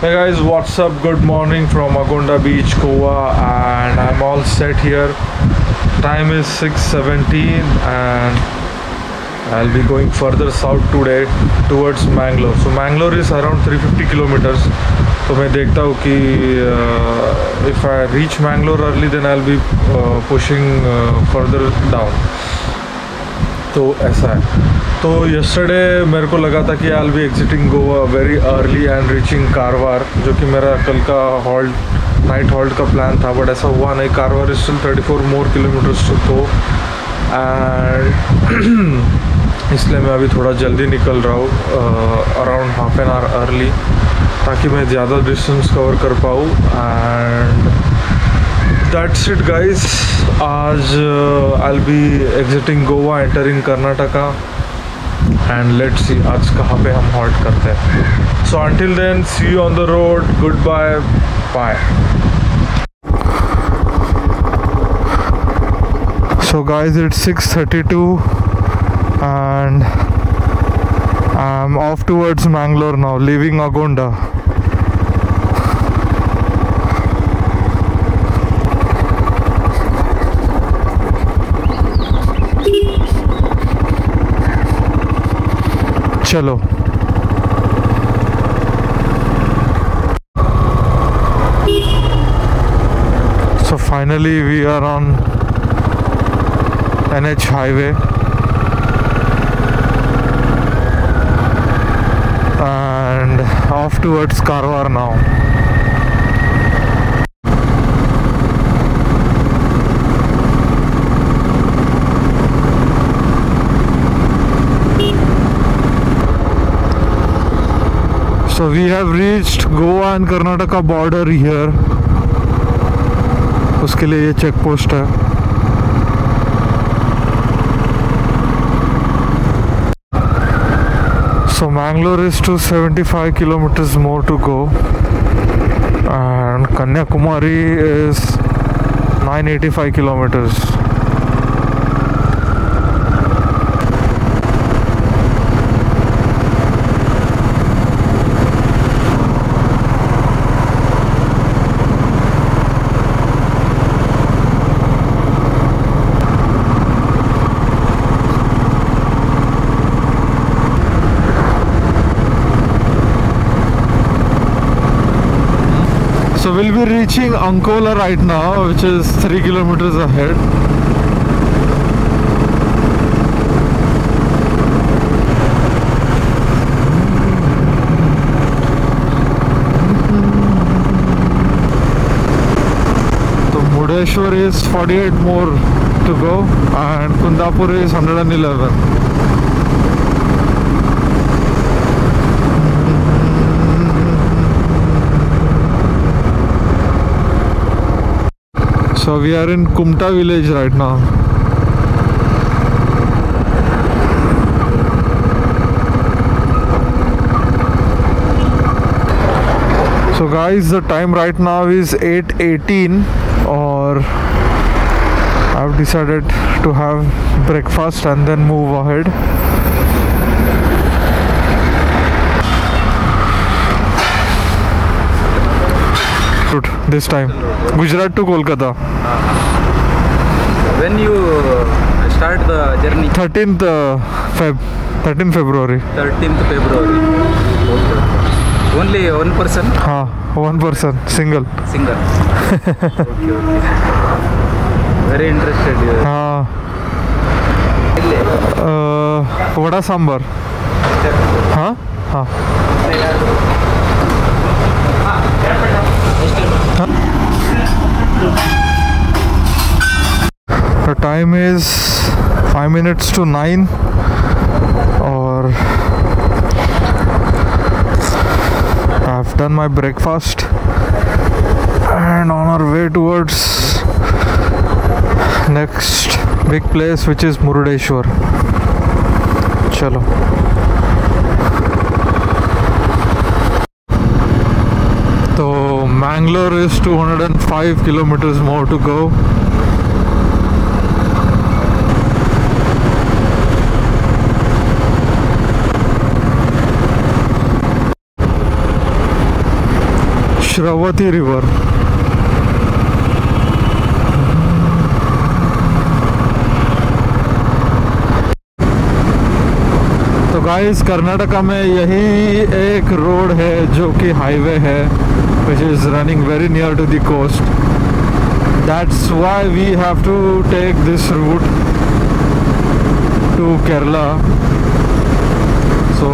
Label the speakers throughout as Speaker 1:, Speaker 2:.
Speaker 1: Hey guys, what's up? Good morning from Agonda Beach, Goa, and I'm all set here. Time is 6:17 and I'll be going further south today towards Mangalore. So Mangalore is around 350 kilometers. तो मैं देखता हूँ कि if I reach Mangalore early, then I'll be pushing further down. तो ऐसा है. तो yesterday मेरे को लगा था कि I'll be exiting Goa very early and reaching Karwar, जो कि मेरा कल का नाइट हॉल्ट का प्लान था, बट ऐसा हुआ नहीं. Karwar is still 34 more kilometers to go and इसलिए मैं अभी थोड़ा जल्दी निकल रहा हूँ, around half an hour early, ताकि मैं ज़्यादा डिस्टेंस कवर कर पाऊँ. And that's it guys. आज I will be exiting Goa, entering Karnataka, and let's see आज कहाँ पे हम हॉल्ट करते हैं. So until then, see you on the road. Good bye bye. So guys, it's 6:32 and I'm off towards Mangalore now, leaving Agonda. चलो. So finally we are on NH highway and off towards Karwar now. So we have reached Goa and Karnataka border here. उसके लिए ये check post है. So Mangalore is 275 kilometers more to go and Kanyakumari is 985 kilometers. So we'll be reaching Ankola right now, which is 3 kilometers ahead. So Murdeshwar is 48 more to go and Kundapur is 111. So we are in Kumta village right now. So guys, the time right now is 8:18 or I've decided to have breakfast and then move ahead. This time Gujarat to Kolkata.
Speaker 2: When you start the journey?
Speaker 1: 13th February.
Speaker 2: 13th February. Okay. Only one person?
Speaker 1: हाँ, one person, single.
Speaker 2: Okay. Very interested.
Speaker 1: हाँ. वड़ा सांबर. हाँ हाँ. The time is 5 minutes to 9 or I've done my breakfast and on our way towards next big place, which is Murdeshwar. Chalo. So Mangalore is 205 kilometers more to go. Netravati river. तो guys Karnataka में यही एक road है जो कि highway है, which is running very near to the coast. That's why we have to take this route to Kerala. So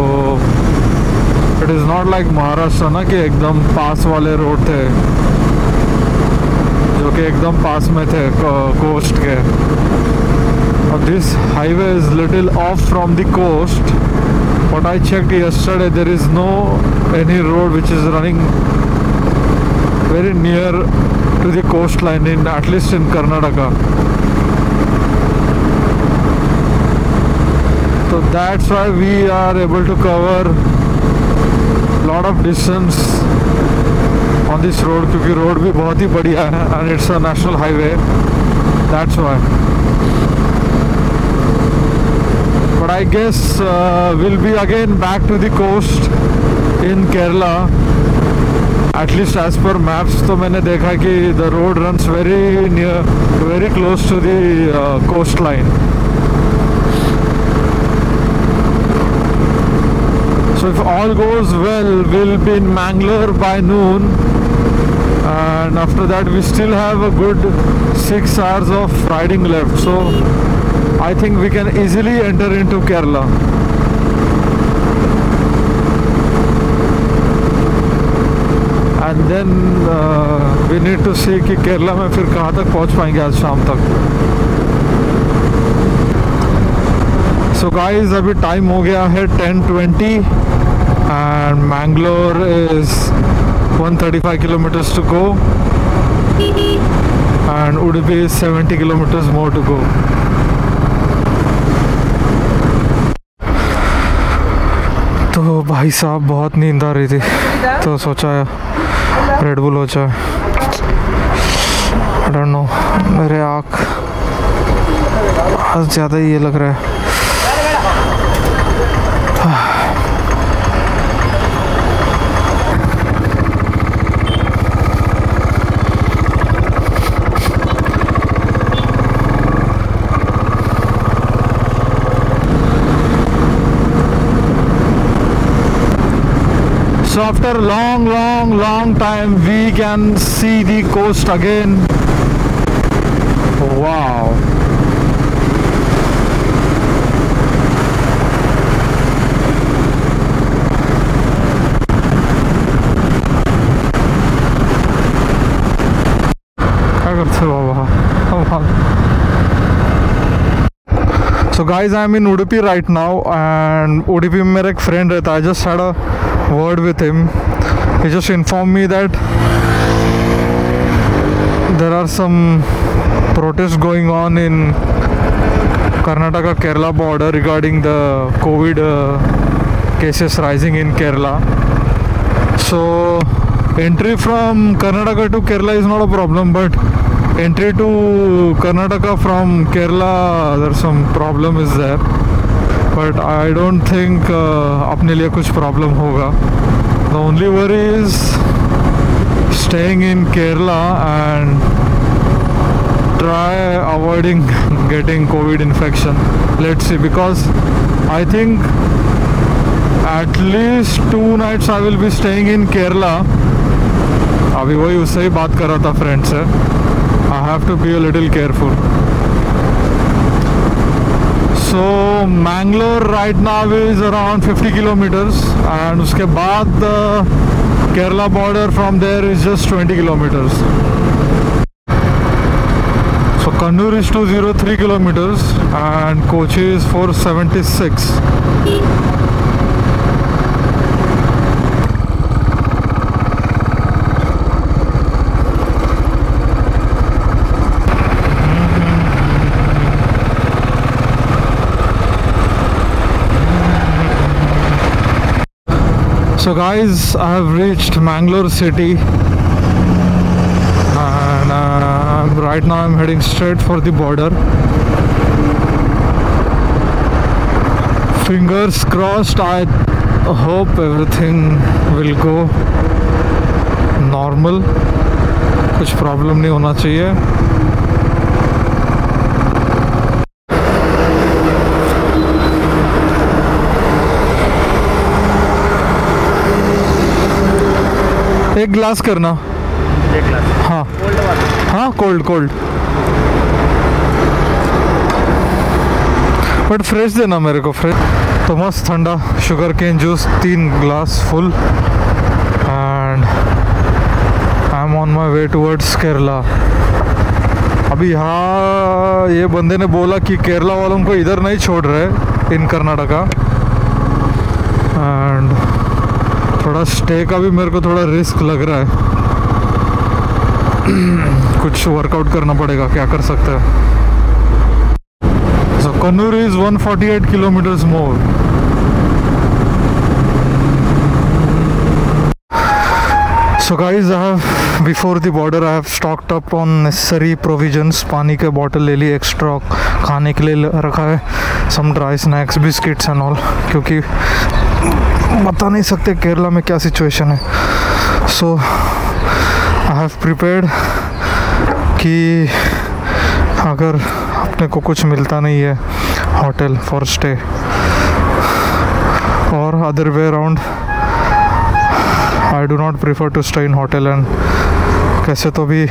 Speaker 1: it is not like Maharashtra ना कि एकदम पास वाले रोड थे, जो कि एकदम पास में थे कोस्ट के। और this highway is little off from the coast. What I checked yesterday, there is no any road which is running very near to the coastline in at least in Karnataka. So that's why we are able to cover lot of distance on this road, क्योंकि road भी बहुत ही बढ़िया है and it's a national highway. That's why. But I guess we'll be again back to the coast in Kerala. At least as per maps, तो मैंने देखा कि the road runs very close to the coastline. So if all goes well, we'll be in Mangalore by noon, and after that we still have a good 6 hours of riding left. So I think we can easily enter into Kerala. And then we need to see कि केरला में फिर कहाँ तक पहुँच पाएंगे आज शाम तक। So guys, अभी टाइम हो गया है 10:20 and Mangalore is 135 kilometers to go and Udupi is 70 kilometers more to go. तो भाई साहब बहुत नींद आ रही थी, तो सोचा रेड बुल हो जाए। आई डोंट नो, मेरे आँख बहुत ज़्यादा ये लग रहा है। So after long time we can see the coast again. Wow. क्या करते हो बाबा? So guys, I am in Udupi right now and Udupi में मेरा एक friend रहता है। I just had a word with him. He just informed me that there are some protests going on in Karnataka Kerala border regarding the COVID cases rising in Kerala. So entry from Karnataka to Kerala is not a problem, but entry to Karnataka from Kerala, there's some problem is there. But I don't think अपने लिए कुछ problem होगा. The only worry is staying in Kerala and try avoiding getting COVID infection. Let's see, because I think at least 2 nights I will be staying in Kerala. अभी वही उससे ही बात कर रहा था friend से. I have to be a little careful. So Mangalore right now is around 50 kilometers and उसके बाद Kerala border from there is just 20 kilometers. So Kannur is 203 kilometers and Kochi is 476. So guys, I have reached Mangalore city and right now I'm heading straight for the border. Fingers crossed, I hope everything will go normal, कुछ problem नहीं होना चाहिए। एक glass करना।
Speaker 2: एक glass
Speaker 1: हाँ
Speaker 2: cold water.
Speaker 1: हाँ, cold cold, but fresh देना मेरे को, फ्रेश। तो मस्त ठंडा sugar cane juice 3 glass full, and I am on my way towards Kerala. अभी यहाँ ये बंदे ने बोला कि केरला वालों को इधर नहीं छोड़ रहे इन कर्नाटका, एंड थोड़ा स्टे का भी मेरे को थोड़ा रिस्क लग रहा है। कुछ वर्कआउट करना पड़ेगा, क्या कर सकते हैं। So Kannur is 148 kilometres more. So guys, I have before the border I have stocked up on necessary provisions. पानी के बॉटल ले ली, एक्स्ट्रा खाने के लिए रखा है, some dry snacks, biscuits and all, क्योंकि बता नहीं सकते केरला में क्या सिचुएशन है। सो आई हैव प्रिपेयर्ड कि अगर अपने को कुछ मिलता नहीं है होटल फॉर स्टे और other way around, I do not prefer to stay in hotel, and कैसे तो भी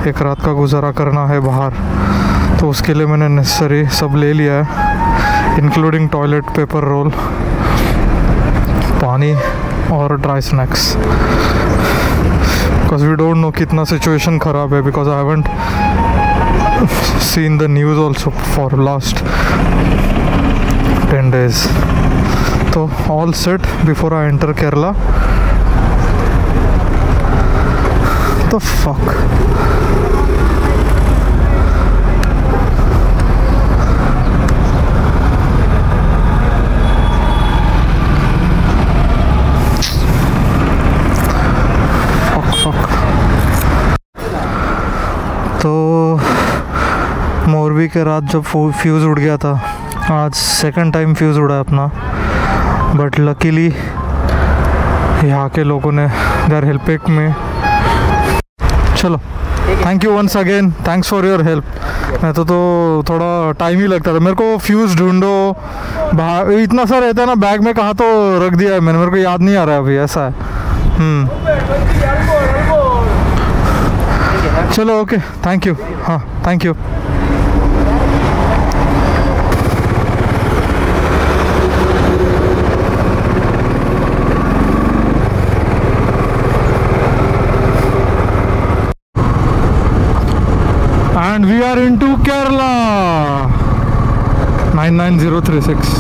Speaker 1: एक रात का गुजारा करना है बाहर, तो उसके लिए मैंने नेसेसरी सब ले लिया है, इंक्लूडिंग टॉयलेट पेपर रोल, पानी और dry snacks, because we don't know कितना सिचुएशन ख़राब है, because I haven't seen the news also for last 10 days। तो all set before I enter Kerala. The fuck? तो मोरबी के रात जब फ्यूज़ उड़ गया था, आज सेकंड टाइम फ्यूज़ उड़ा है अपना, बट लकीली यहाँ के लोगों ने दे आर हेल्पिंग में। चलो, thank you once again, thanks for your help. मैं तो थोड़ा टाइम ही लगता था मेरे को, फ्यूज़ ढूंढो, इतना सा रहता है ना बैग में, कहाँ तो रख दिया है मैंने, मेरे को याद नहीं आ रहा है अभी, ऐसा है। चलो ओके, थैंक यू। हाँ, thank you. And we are into Kerala. 99036.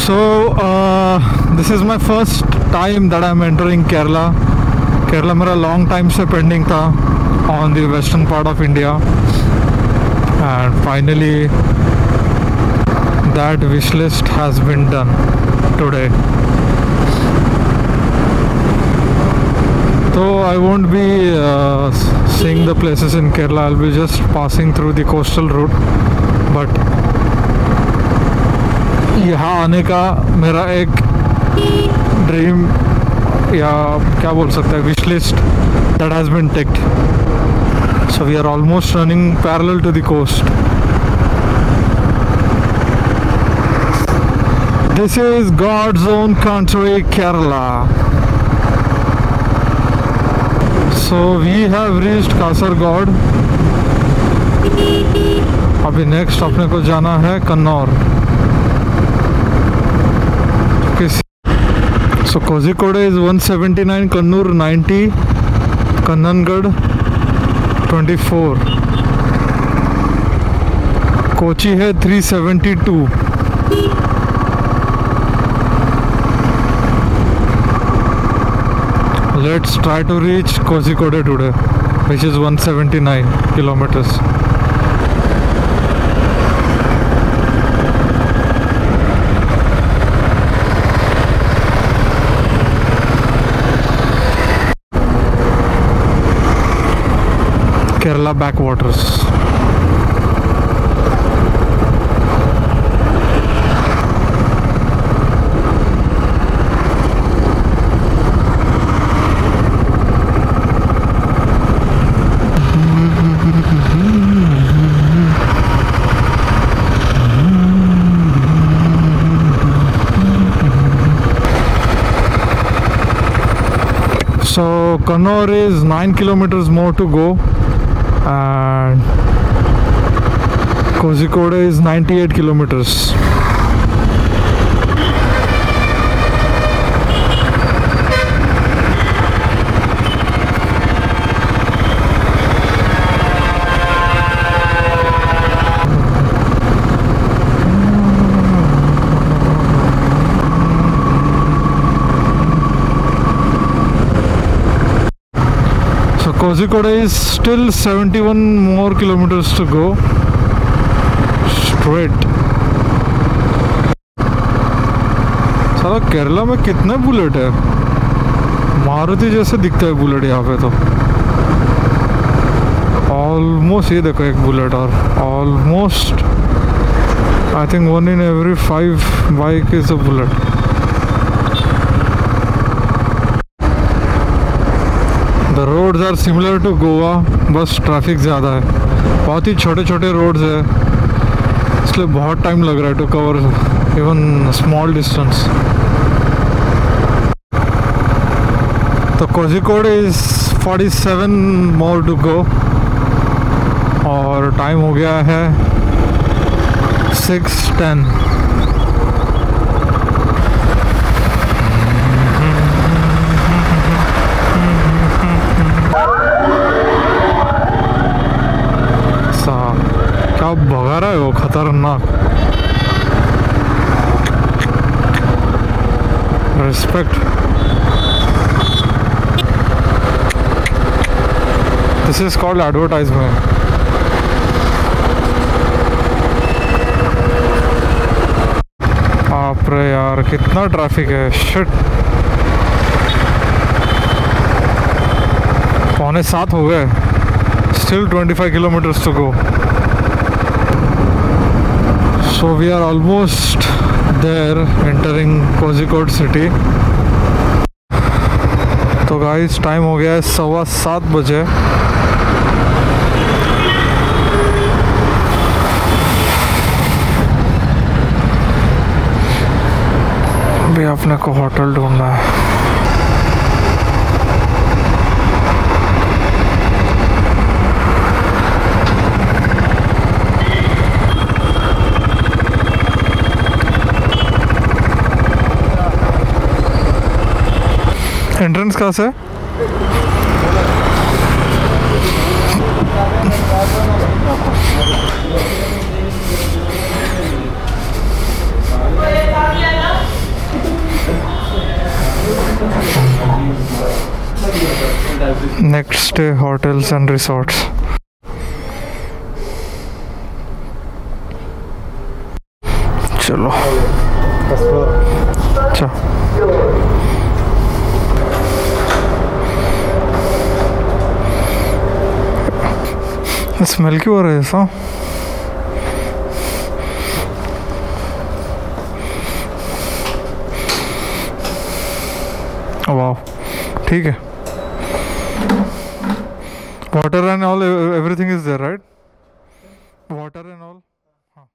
Speaker 1: So this is my first time that I'm entering Kerala. Kerala मेरा लॉन्ग टाइम से पेंडिंग था on the western part of India, and finally that wish list has been done today. तो I won't be seeing the places in Kerala, I will be just passing through the coastal route, but यहाँ आने का मेरा एक dream या क्या बोल सकते हैं, wish list that has been ticked. So we are almost running parallel to the coast. This is God's own country Kerala. So we have reached Kasaragod. अभी नेक्स्ट अपने को जाना है कन्नौर। So Kozhikode is 179, Kannur 90, Kannangad 24, Kochi है 372। Let's try to reach Kozhikode today, which is 179 kilometers. Kerala backwaters. So Kannur is 9 kilometers more to go, and Kozhikode is 98 kilometers. Kozhikode is still 71 more kilometers to go straight. साला केरला में कितने bullet है, मारुति जैसे दिखता है bullet यहाँ पे तो। ऑलमोस्ट ये देखो एक बुलेट, और almost I think 1 in every 5 bike is a bullet. The roads are similar to Goa, बस ट्रैफिक ज़्यादा है, बहुत ही छोटे छोटे रोड्स है, इसलिए बहुत टाइम लग रहा है to cover even small distance. तो Kozhikode is 47 more to go, और टाइम हो गया है 6:10। क्या भगा रहा है वो, खतरनाक। Respect. This is called advertisement. आप रे यार कितना ट्रैफिक है, शिट। 6:45 हो गए, still 25 kilometers to go. So we are almost there, entering Kozhikode city. तो गाइस टाइम हो गया है 7:15 बजे। अभी अपने को होटल ढूंढना है। एंट्रेंस कहाँ से? Next day hotels and resorts. चलो अच्छा, स्मेल क्यों हो रहा है ऐसा? वाह, ठीक है। Water and all, everything is there, right? Water and all. हाँ,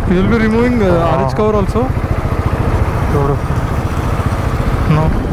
Speaker 1: you will be removing RH cover also? No.